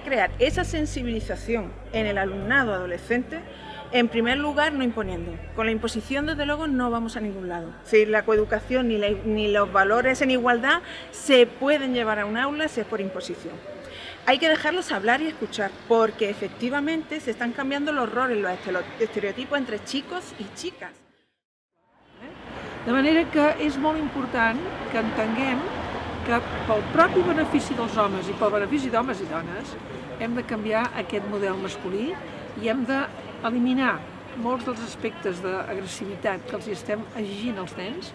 crear esa sensibilización en el alumnado adolescente, en primer lugar, no imponiendo. Con la imposición, desde luego, no vamos a ningún lado. Si la coeducación ni los valores en igualdad se pueden llevar a un aula si es por imposición. Hay que dejarlos hablar y escuchar, porque efectivamente se están cambiando los roles, los estereotipos entre chicos y chicas. De manera que és molt important que entenguem que pel propi benefici dels homes i pel benefici d'homes i dones hem de canviar aquest model masculí i hem d'eliminar molts dels aspectes d'agressivitat que els estem exigint als nens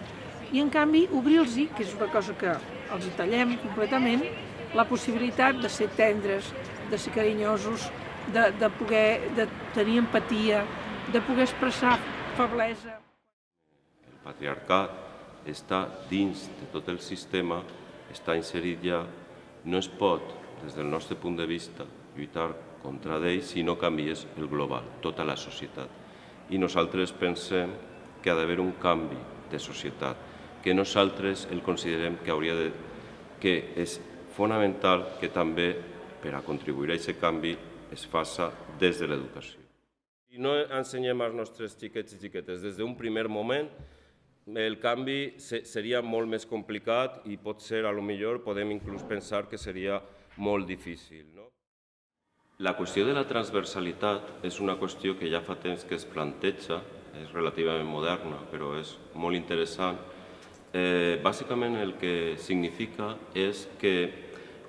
i, en canvi, obrir-los, que és una cosa que els tallem completament, la possibilitat de ser tendres, de ser carinyosos, de poder tenir empatia, de poder expressar feblesa. El patriarcat està dins de tot el sistema, està inserit ja, no es pot, des del nostre punt de vista, lluitar contra d'ell si no canvies el global, tota la societat. I nosaltres pensem que ha d'haver un canvi de societat, que nosaltres el considerem que és fonamental que també, per a contribuir a aquest canvi, es faça des de l'educació. Si no ensenyem als nostres xiquets i xiquetes des d'un primer moment, el canvi seria molt més complicat i potser, potser, podem inclús pensar que seria molt difícil. La qüestió de la transversalitat és una qüestió que ja fa temps que es planteja, és relativament moderna, però és molt interessant. Bàsicament el que significa és que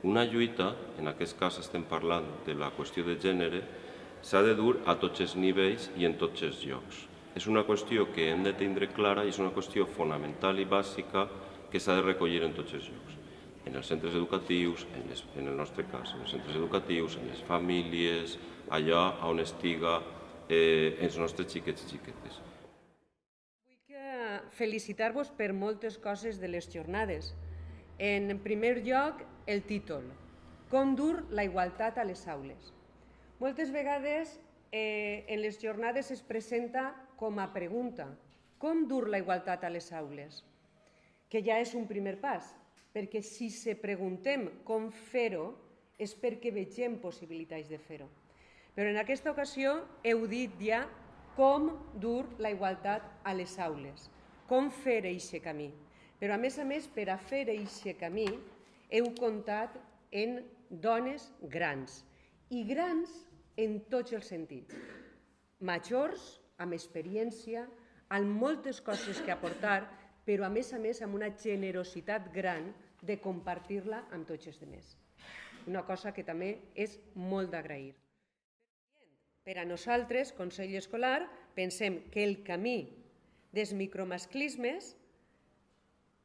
una lluita, en aquest cas estem parlant de la qüestió de gènere, s'ha de dur a tots els nivells i en tots els llocs. És una qüestió que hem de tindre clara i és una qüestió fonamental i bàsica que s'ha de recollir en tots els llocs. En els centres educatius, en el nostre cas, en els centres educatius, en les famílies, allà on estiga els nostres xiquets i xiquetes. Vull felicitar-vos per moltes coses de les jornades. En primer lloc, el títol, Com dur la igualtat a les aules. Moltes vegades en les jornades es presenta com a pregunta, com dur la igualtat a les aules? Que ja és un primer pas, perquè si se preguntem com fer-ho és perquè vegem possibilitats de fer-ho. Però en aquesta ocasió heu dit ja com dur la igualtat a les aules, com fer aquest camí. Però a més, per a fer aquest camí heu comptat en dones grans, i grans en tots els sentits. Majors, amb experiència, amb moltes coses que aportar, però a més amb una generositat gran de compartir-la amb tots els altres. Una cosa que també és molt d'agrair. Per a nosaltres, Consell Escolar, pensem que el camí dels micromasclismes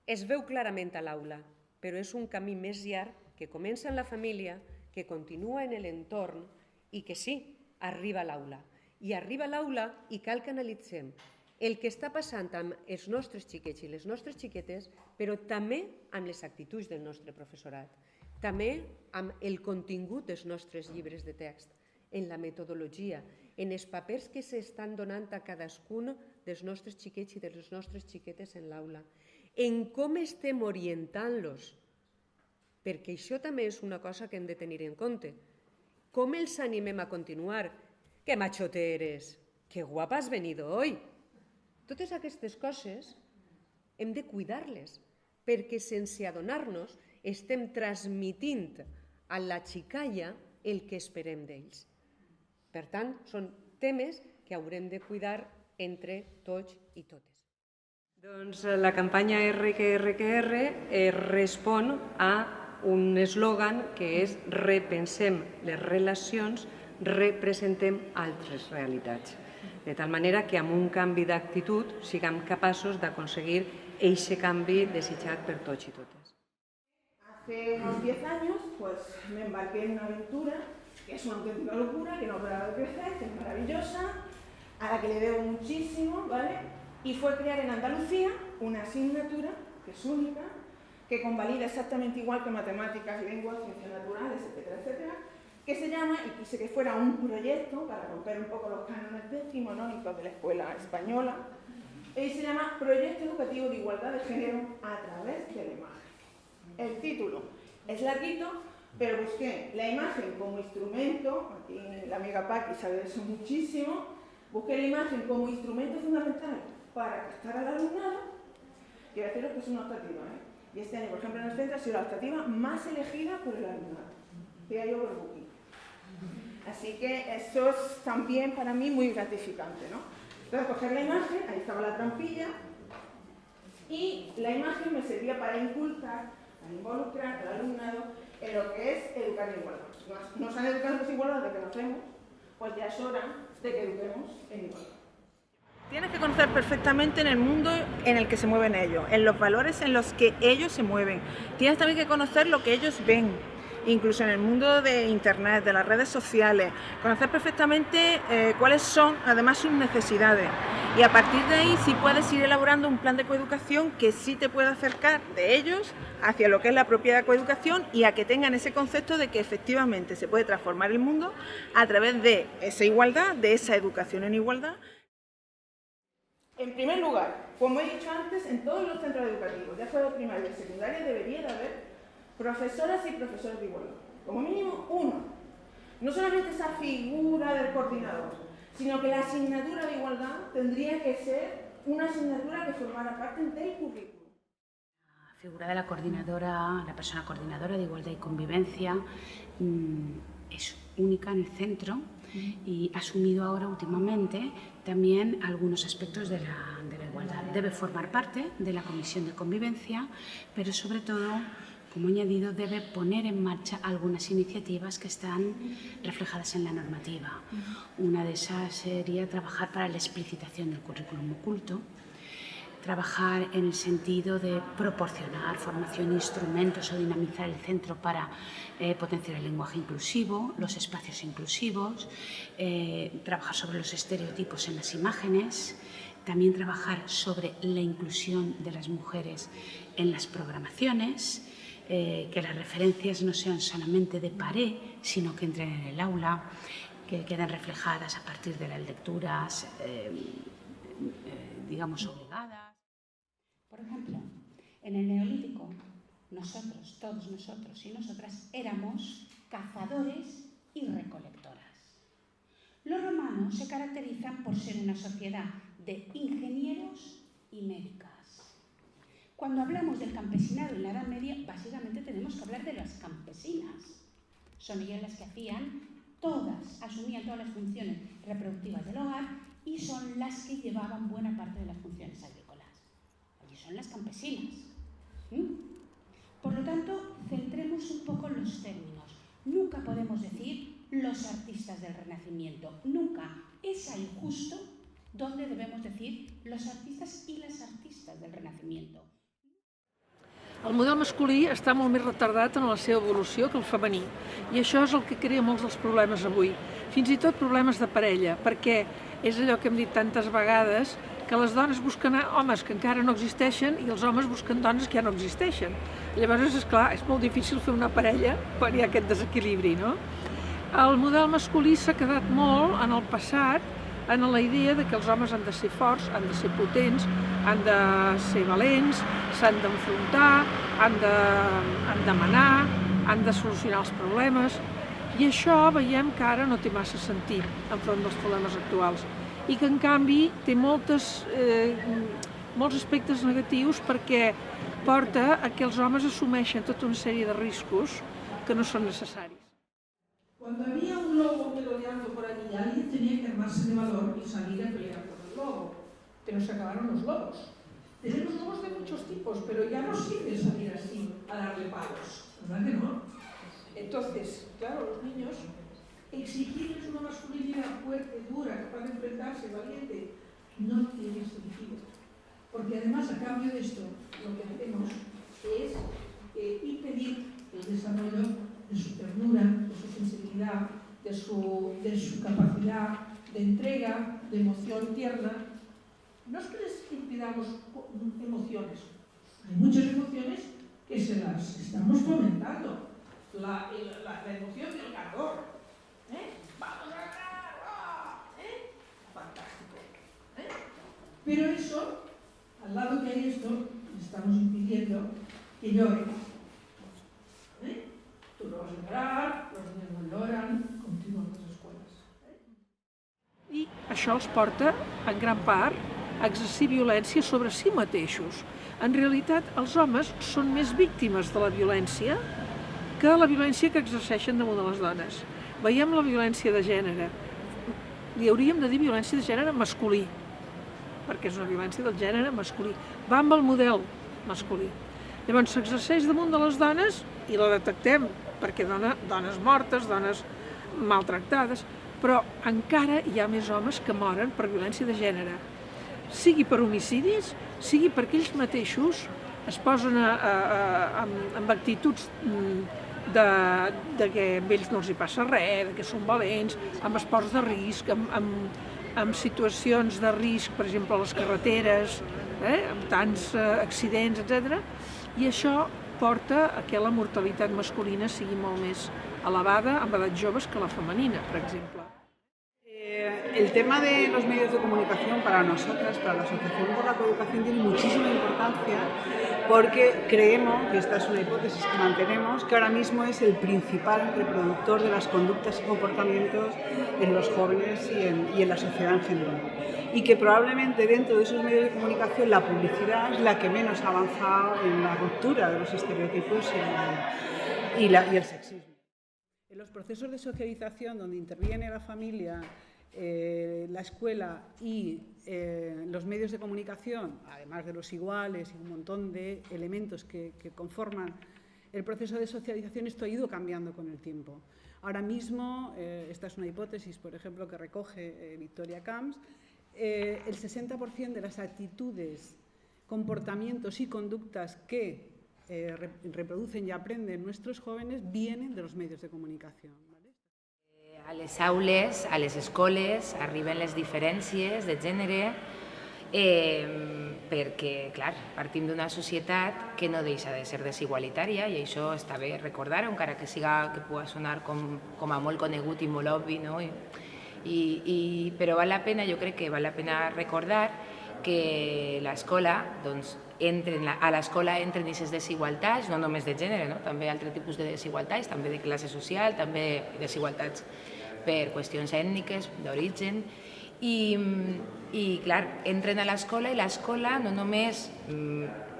es veu clarament a l'aula, però és un camí més llarg que comença en la família, que continua en l'entorn i que sí, arriba a l'aula. I arriba a l'aula i cal que analitzem el que està passant amb els nostres xiquets i les nostres xiquetes, però també amb les actituds del nostre professorat, també amb el contingut dels nostres llibres de text, en la metodologia, en els papers que s'estan donant a cadascun dels nostres xiquets i de les nostres xiquetes en l'aula, en com estem orientant-los, perquè això també és una cosa que hem de tenir en compte. Com els animem a continuar? Que machote eres, que guapa has venido hoy. Totes aquestes coses hem de cuidar-les, perquè sense adonar-nos estem transmitint a la xicalla el que esperem d'ells. Per tant, són temes que haurem de cuidar entre tots i totes. Doncs la campanya RQRQR respon a un eslògan que és repensem les relacions, representem altres realitats. De tal manera que amb un canvi d'actitud siguem capaços d'aconseguir aquest canvi desitjat per tots i totes. Hace unos 10 años me embarqué en una aventura que es una auténtica locura, que no para de crecer, que es maravillosa, a la que le debo muchísimo, ¿vale? Y fue crear en Andalucía una asignatura que es única, que convalida exactamente igual que matemáticas, lenguas, ciencias naturales, etcétera, etcétera, que se llama, y quise que fuera un proyecto para romper un poco los cánones decimonónicos de la escuela española, y se llama Proyecto Educativo de Igualdad de Género a través de la imagen. El título es larguito, pero busqué la imagen como instrumento, aquí la amiga Paqui sabe de eso muchísimo, busqué la imagen como instrumento fundamental para captar al alumnado. Quiero deciros que es una optativa, y este año, por ejemplo, en el centro ha sido la optativa más elegida por el alumnado, que hay overbooking. Así que eso es también para mí muy gratificante, ¿no? Entonces, coger la imagen, ahí estaba la trampilla, y la imagen me servía para inculcar, para involucrar al alumnado en lo que es educar en igualdad. Nos han educado en desigualdad desde que nacemos, pues ya es hora de que eduquemos en igualdad. Tienes que conocer perfectamente en el mundo en el que se mueven ellos, en los valores en los que ellos se mueven. Tienes también que conocer lo que ellos ven, incluso en el mundo de internet, de las redes sociales, conocer perfectamente cuáles son además sus necesidades. Y a partir de ahí sí puedes ir elaborando un plan de coeducación que sí te puede acercar de ellos hacia lo que es la propia coeducación y a que tengan ese concepto de que efectivamente se puede transformar el mundo a través de esa igualdad, de esa educación en igualdad. En primer lugar, como he dicho antes, en todos los centros educativos, ya sea de primaria y secundaria, debería de haber profesoras y profesores de igualdad. Como mínimo uno. No solamente esa figura del coordinador, sino que la asignatura de igualdad tendría que ser una asignatura que formara parte del currículum. La figura de la coordinadora, la persona coordinadora de igualdad y convivencia es única en el centro y ha asumido ahora últimamente también algunos aspectos de la igualdad. Debe formar parte de la comisión de convivencia, pero sobre todo, como añadido, debe poner en marcha algunas iniciativas que están reflejadas en la normativa. Una de esas sería trabajar para la explicitación del currículum oculto, trabajar en el sentido de proporcionar formación, instrumentos o dinamizar el centro para potenciar el lenguaje inclusivo, los espacios inclusivos, trabajar sobre los estereotipos en las imágenes, también trabajar sobre la inclusión de las mujeres en las programaciones, que las referencias no sean solamente de pared, sino que entren en el aula, que queden reflejadas a partir de las lecturas, digamos, obligadas. Por ejemplo, en el Neolítico, nosotros, todos nosotros y nosotras, éramos cazadores y recolectoras. Los romanos se caracterizan por ser una sociedad de ingenieros y médicas. Cuando hablamos del campesinado en la Edad Media, básicamente tenemos que hablar de las campesinas. Son ellas las que asumían todas las funciones reproductivas del hogar y son las que llevaban buena parte de las funciones agrícolas. Allí son las campesinas. Por lo tanto, centremos un poco los términos. Nunca podemos decir los artistas del Renacimiento. Nunca. Es ahí justo donde debemos decir los artistas i les artistes del Renacimiento. El model masculí està molt més retardat en la seva evolució que el femení i això és el que crea molts dels problemes avui, fins i tot problemes de parella, perquè és allò que hem dit tantes vegades, que les dones busquen homes que encara no existeixen i els homes busquen dones que ja no existeixen. Llavors, esclar, és molt difícil fer una parella quan hi ha aquest desequilibri, no? El model masculí s'ha quedat molt en el passat en la idea de que els homes han de ser forts, han de ser potents, han de ser valents, s'han d'enfrontar, han de manar, han de solucionar els problemes. I això veiem que ara no té massa sentit enfront dels problemes actuals i que en canvi té molts aspectes negatius perquè porta a que els homes assumeixen tota una sèrie de riscos que no són necessaris. Cuando había un lobo merodeando por allí, alguien tenía que armarse de valor y salir a pelear por el lobo. Pero se acabaron los lobos. Tenemos lobos de muchos tipos, pero ya no sirve salir así a darle palos, ¿verdad que no? Entonces, claro, los niños, exigirles una masculinidad fuerte, dura, capaz de enfrentarse, valiente, no tiene sentido. Porque además, a cambio de esto, lo que hacemos es impedir el desarrollo de su ternura, de su sensibilidad, de su capacidad de entrega, de emoción tierna. No es que les impidamos emociones, hay muchas emociones que se las estamos fomentando. La emoción del ganador. ¡Vamos a ganar! Fantástico. Pero eso, al lado que hay esto, le estamos impidiendo que llore. Tú no vas a això els porta, en gran part, a exercir violència sobre si mateixos. En realitat, els homes són més víctimes de la violència que la violència que exerceixen damunt de les dones. Veiem la violència de gènere. Li hauríem de dir violència de gènere masculí, perquè és una violència del gènere masculí. Va amb el model masculí. Llavors s'exerceix damunt de les dones i la detectem, perquè dones mortes, dones maltractades, però encara hi ha més homes que moren per violència de gènere, sigui per homicidis, sigui perquè ells mateixos es posen amb actituds de que a ells no els hi passa res, que són valents, amb esports de risc, amb situacions de risc, per exemple, a les carreteres, amb tants accidents, etc. I això porta a que la mortalitat masculina sigui molt més elevada amb edats joves que la femenina, per exemple. El tema de los medios de comunicación para nosotras, para la Asociación por la Coeducación, tiene muchísima importancia porque creemos, y esta es una hipótesis que mantenemos, que ahora mismo es el principal reproductor de las conductas y comportamientos en los jóvenes y en la sociedad en general. Y que probablemente dentro de esos medios de comunicación la publicidad es la que menos ha avanzado en la ruptura de los estereotipos y el sexismo. En los procesos de socialización donde interviene la familia, la escuela y los medios de comunicación, además de los iguales y un montón de elementos que conforman el proceso de socialización, esto ha ido cambiando con el tiempo. Ahora mismo, esta es una hipótesis, por ejemplo, que recoge Victoria Camps, el 60% de las actitudes, comportamientos y conductas que reproducen y aprenden nuestros jóvenes vienen de los medios de comunicación. A les aules, a les escoles, arriben les diferències de gènere perquè, clar, partim d'una societat que no deixa de ser desigualitària i això està bé recordar, encara que pugui sonar com a molt conegut i molt obvi, no? Però val la pena, jo crec que val la pena recordar que l'escola, doncs, a l'escola entren aquestes desigualtats, no només de gènere, no? També altres tipus de desigualtats, també de classe social, també desigualtats per qüestions ètniques, d'origen, i clar, entren a l'escola i l'escola no només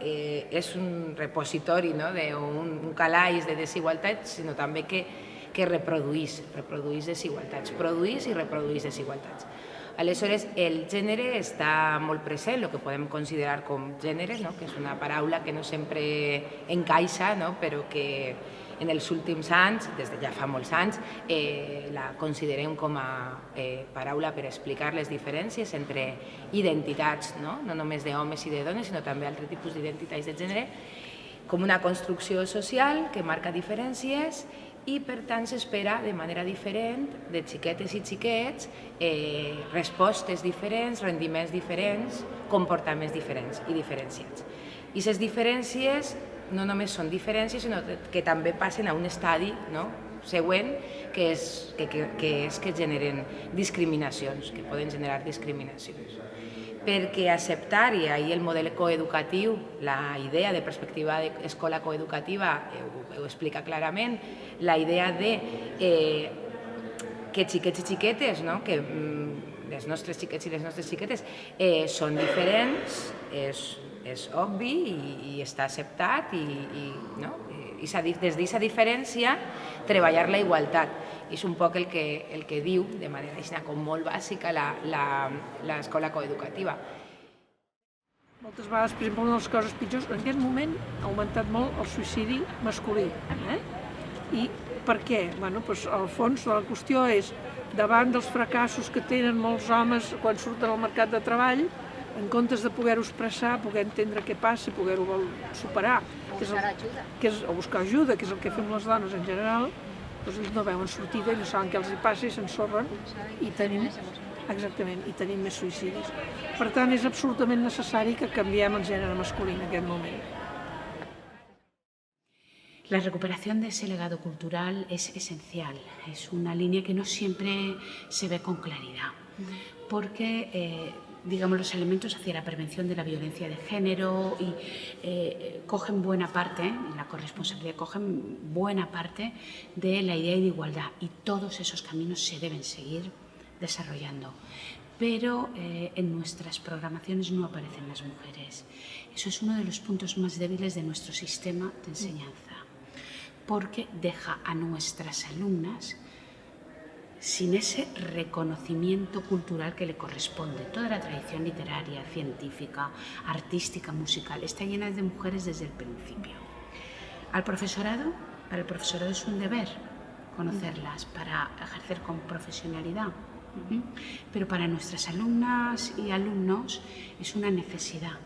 és un repositori, un calaix de desigualtats, sinó també que reprodueix desigualtats, produeix i reprodueix desigualtats. Aleshores, el gènere està molt present, el que podem considerar com gènere, que és una paraula que no sempre encaixa, però que en els últims anys, des de ja fa molts anys, la considerem com a paraula per explicar les diferències entre identitats, no només d'homes i de dones, sinó també altres tipus d'identitats de gènere, com una construcció social que marca diferències i, per tant, s'espera de manera diferent de xiquetes i xiquets respostes diferents, rendiments diferents, comportaments diferents i diferenciats. I aquestes diferències no només són diferències, sinó que també passen a un estadi següent, que és que generen discriminacions, que poden generar discriminacions. Perquè acceptar, i ahir el model coeducatiu, la idea de perspectiva d'escola coeducativa ho explica clarament, la idea de que xiquets i xiquetes, que els nostres xiquets i les nostres xiquetes són diferents, és obvi i està acceptat i des d'aquesta diferència treballar la igualtat. És un poc el que diu, de manera com molt bàsica, l'escola coeducativa. Moltes vegades, per exemple, una de les coses pitjors, en aquest moment ha augmentat molt el suïcidi masculí. I per què? Al fons la qüestió és, davant dels fracassos que tenen molts homes quan surten al mercat de treball, en comptes de poder-ho expressar, poder entendre què passa i poder-ho superar, o buscar ajuda, que és el que fem les dones en general, doncs ells no veuen sortida i no saben què els hi passa i s'ensorren i tenim més suïcidis. Per tant, és absolutament necessari que canviem el gènere masculí en aquest moment. La recuperación de ese legado cultural es esencial, es una línea que no siempre se ve con claridad, porque los elementos hacia la prevención de la violencia de género y cogen buena parte, en la corresponsabilidad cogen buena parte de la idea de igualdad y todos esos caminos se deben seguir desarrollando. pero en nuestras programaciones no aparecen las mujeres. Eso es uno de los puntos más débiles de nuestro sistema de enseñanza, porque deja a nuestras alumnas sin ese reconocimiento cultural que le corresponde. Toda la tradición literaria, científica, artística, musical, está llena de mujeres desde el principio. Para el profesorado es un deber conocerlas para ejercer con profesionalidad, pero para nuestras alumnas y alumnos es una necesidad.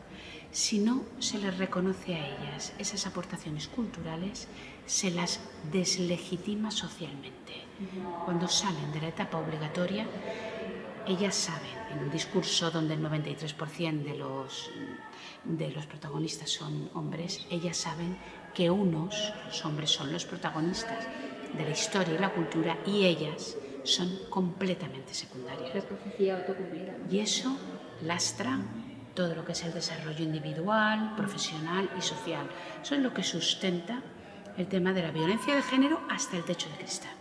Si no se les reconoce a ellas esas aportaciones culturales, se las deslegitima socialmente. Cuando salen de la etapa obligatoria, ellas saben, en un discurso donde el 93% de los protagonistas son hombres, ellas saben que los hombres son los protagonistas de la historia y la cultura y ellas son completamente secundarias. La profecía autocumplida. Y eso lastra todo lo que es el desarrollo individual, profesional y social. Eso es lo que sustenta el tema de la violencia de género hasta el techo de cristal.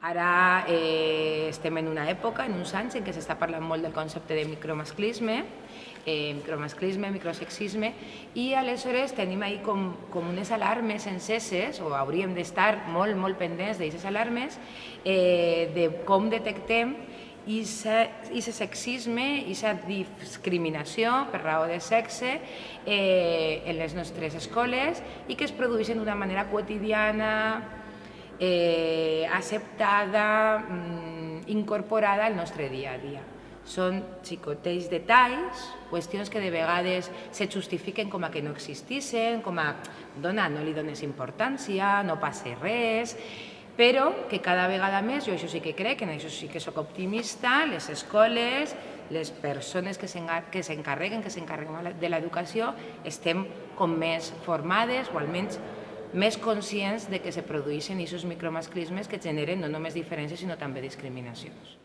Ara estem en una època, en uns anys, en què s'està parlant molt del concepte de micromasclisme, microsexisme, i aleshores tenim ahí com unes alarmes enceses, o hauríem d'estar molt pendents d'aquestes alarmes, de com detectem aquest sexisme, aquesta discriminació per raó de sexe en les nostres escoles i que es produeixen d'una manera quotidiana, acceptada, incorporada al nostre dia a dia. Són xicotells detalls, qüestions que de vegades se justifiquen com a que no existissin, com a dona, no li dones importància, no passa res, però que cada vegada més, jo això sí que crec, en això sí que soc optimista, les escoles, les persones que s'encarreguen de l'educació, estem com més formades o almenys més conscients de que se produeixen aquests micromasclismes que generen no només diferències, sinó també discriminacions.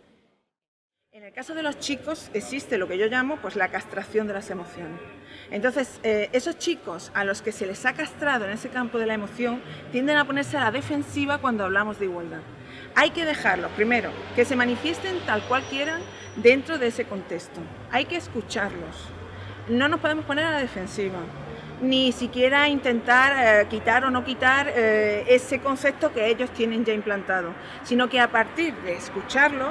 En el caso de los chicos existe lo que yo llamo pues, la castración de las emociones. Entonces, esos chicos a los que se les ha castrado en ese campo de la emoción tienden a ponerse a la defensiva cuando hablamos de igualdad. Hay que dejarlos, primero, que se manifiesten tal cual quieran dentro de ese contexto. Hay que escucharlos. No nos podemos poner a la defensiva, ni siquiera intentar quitar o no quitar ese concepto que ellos tienen ya implantado, sino que a partir de escucharlo,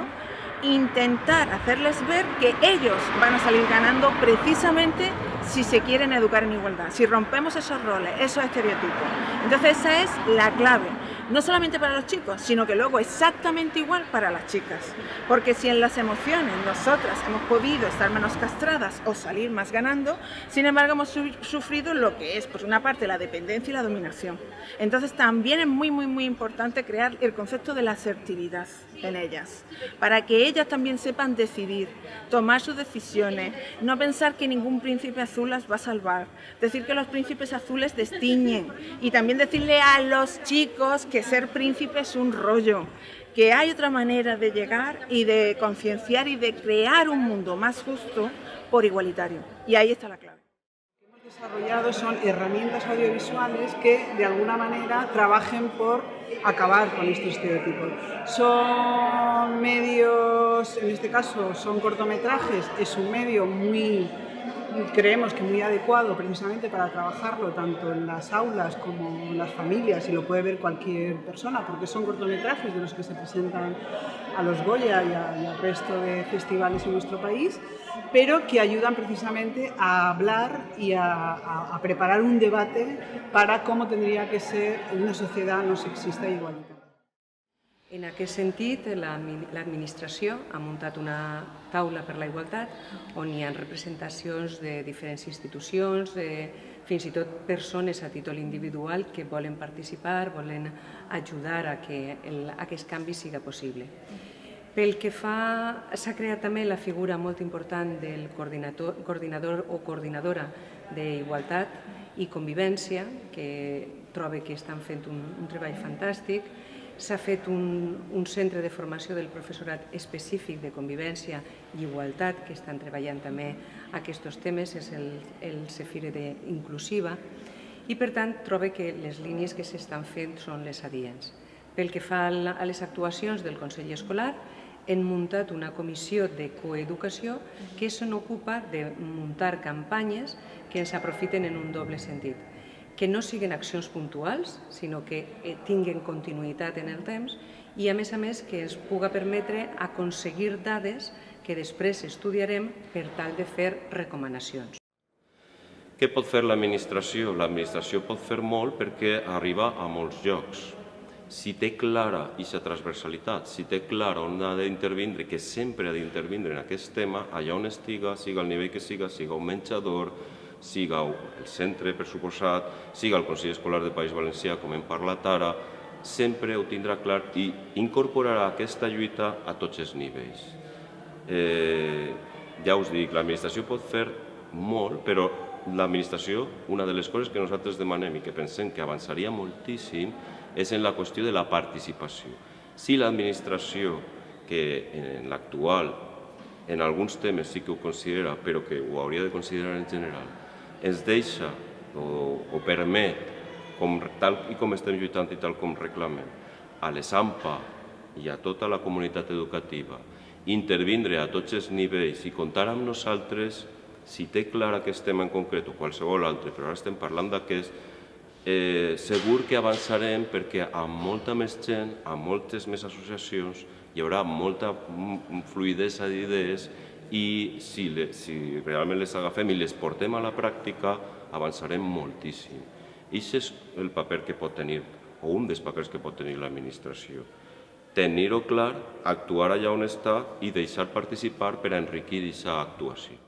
intentar hacerles ver que ellos van a salir ganando precisamente si se quieren educar en igualdad, si rompemos esos roles, esos estereotipos. Entonces esa es la clave, no solamente para los chicos, sino que luego exactamente igual para las chicas. Porque si en las emociones nosotras hemos podido estar menos castradas o salir más ganando, sin embargo hemos sufrido lo que es, por una parte, la dependencia y la dominación. Entonces también es muy importante crear el concepto de la asertividad en ellas, para que ellas también sepan decidir, tomar sus decisiones, no pensar que ningún príncipe azul las va a salvar, decir que los príncipes azules destiñen y también decirle a los chicos que ser príncipe es un rollo, que hay otra manera de llegar y de concienciar y de crear un mundo más justo por igualitario. Y ahí está la clave. Lo que hemos desarrollado son herramientas audiovisuales que de alguna manera trabajen por acabar con estos estereotipos. Son medios, en este caso son cortometrajes, es un medio creemos que muy adecuado precisamente para trabajarlo tanto en las aulas como en las familias, y lo puede ver cualquier persona porque son cortometrajes de los que se presentan a los Goya y al resto de festivales en nuestro país, pero que ayudan precisamente a hablar y a preparar un debate para cómo tendría que ser una sociedad no sexista e igualitaria. En aquest sentit, l'administració ha muntat una taula per la igualtat on hi ha representacions de diferents institucions, fins i tot persones a títol individual que volen participar, volen ajudar a que aquest canvi siga possible. Pel que fa, s'ha creat també la figura molt important del coordinador o coordinadora d'Igualtat i Convivència, que trobo que estan fent un treball fantàstic. S'ha fet un centre de formació del professorat específic de convivència i igualtat que estan treballant també aquests temes, és el CEFIRE d'Inclusiva, i per tant trobo que les línies que s'estan fent són les adients. Pel que fa a les actuacions del Consell Escolar, hem muntat una comissió de coeducació que se n'ocupa de muntar campanyes que ens aprofiten en un doble sentit, que no siguin accions puntuals, sinó que tinguin continuïtat en el temps i, a més, que ens puga permetre aconseguir dades que després estudiarem per tal de fer recomanacions. Què pot fer l'administració? L'administració pot fer molt perquè arriba a molts llocs. Si té clara aquesta transversalitat, si té clara on ha d'intervindre, que sempre ha d'intervindre en aquest tema, allà on estiga, siga el nivell que siga un menjador, siga el centre, per suposat, siga el Consell Escolar del País Valencià, com hem parlat ara, sempre ho tindrà clar i incorporarà aquesta lluita a tots els nivells. Ja us dic, l'administració pot fer molt, però l'administració, una de les coses que nosaltres demanem i que pensem que avançaria moltíssim, és en la qüestió de la participació. Si l'administració, que en l'actual, en alguns temes sí que ho considera, però que ho hauria de considerar en general, ens deixa o permet, tal com estem lluitant i tal com reclamem, a l'ESAMPA i a tota la comunitat educativa, intervindre a tots els nivells i comptar amb nosaltres, si té clar aquest tema en concret o qualsevol altre, però ara estem parlant d'aquest, segur que avançarem perquè amb molta més gent, amb moltes més associacions, hi haurà molta fluïdesa d'idees i si realment les agafem i les portem a la pràctica, avançarem moltíssim. I aquest és el paper que pot tenir, o un dels papers que pot tenir l'administració. Tenir-ho clar, actuar allà on està i deixar participar per a enriquir aquesta actuació.